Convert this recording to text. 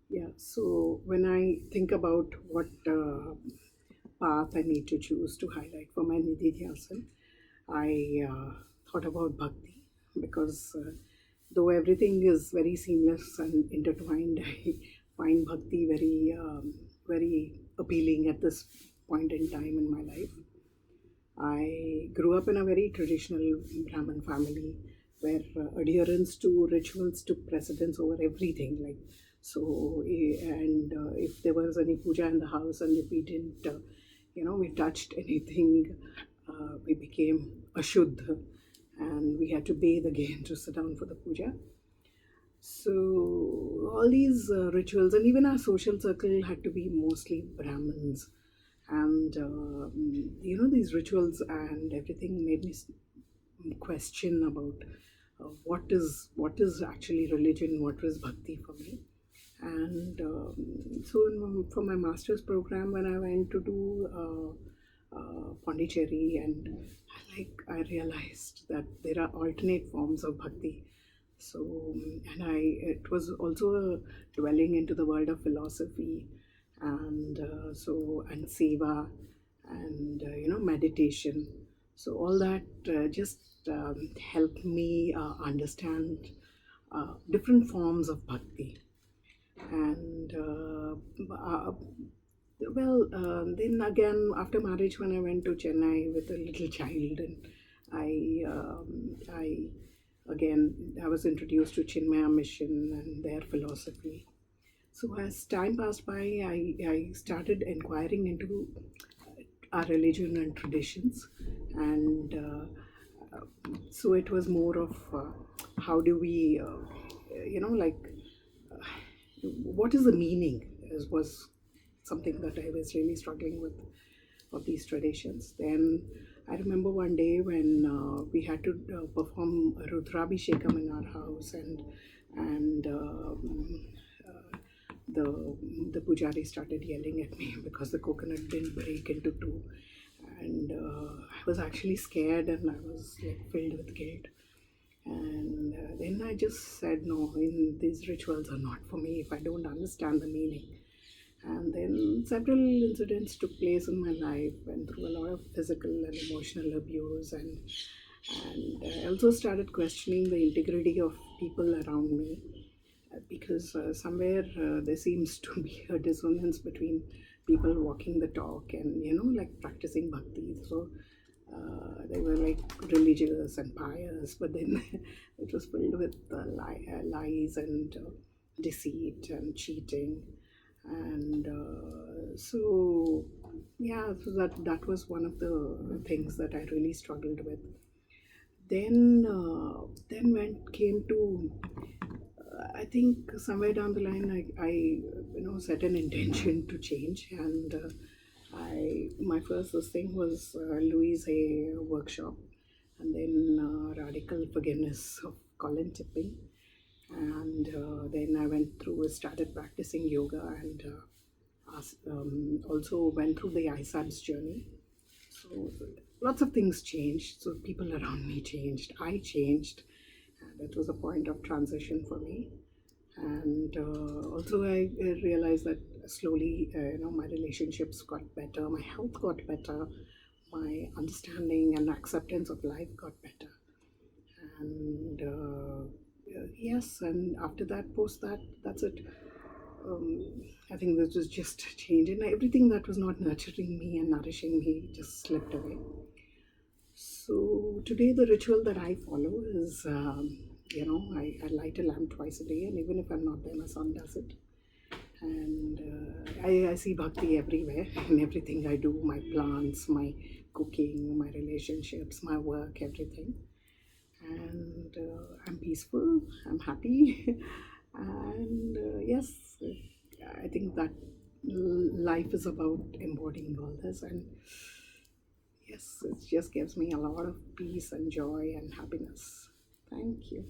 Yeah, so when I think about what path I need to choose to highlight for my Nidhidhyaasan, I thought about Bhakti because though everything is very seamless and intertwined, I find Bhakti very appealing at this point in time in my life. I grew up in a very traditional Brahmin family where adherence to rituals took precedence over everything. If there was any puja in the house and if we didn't, we touched anything, we became ashuddha and we had to bathe again to sit down for the puja. So all these rituals and even our social circle had to be mostly Brahmins, and these rituals and everything made me question about what is actually religion, what was bhakti for me. And for my master's program, when I went to do Pondicherry, and I realized that there are alternate forms of bhakti. So, and it was also a dwelling into the world of philosophy, and and seva, and meditation. So all that just helped me understand different forms of bhakti. And then again, after marriage, when I went to Chennai with a little child, and I again I was introduced to Chinmaya Mission and their philosophy. So as time passed by, I started inquiring into our religion and traditions, and so it was more of how do we, what is the meaning was something that I was really struggling with of these traditions. Then I remember one day when we had to perform a Rudrabhishekam in our house, and the pujari started yelling at me because the coconut didn't break into two, and I was actually scared and I was like filled with guilt. And then I just said, no, these rituals are not for me if I don't understand the meaning. And then several incidents took place in my life, and through a lot of physical and emotional abuse, and I also started questioning the integrity of people around me, because somewhere there seems to be a dissonance between people walking the talk and like practicing bhakti. So they were like religious and pious, but then it was filled with lies and deceit and cheating. And so yeah, so that was one of the things that I really struggled with. Then when it came to I think somewhere down the line, I set an intention to change, and I my first this thing was Louise Hay workshop, and then radical forgiveness of Colin Tipping, and then I went through started practicing yoga, and also went through the ISABS journey. So lots of things changed. So people around me changed. I changed. And that was a point of transition for me. And also, I realized that slowly, my relationships got better, my health got better, my understanding and acceptance of life got better. And yes, and after that, post that, that's it. I think this was just a change, and everything that was not nurturing me and nourishing me just slipped away. So today, the ritual that I follow is, I light a lamp twice a day, and even if I'm not there, my son does it. And I see bhakti everywhere in everything I do, my plants, my cooking, my relationships, my work, everything. And I'm peaceful, I'm happy, and yes, I think that life is about embodying all this, and yes, it just gives me a lot of peace and joy and happiness. Thank you.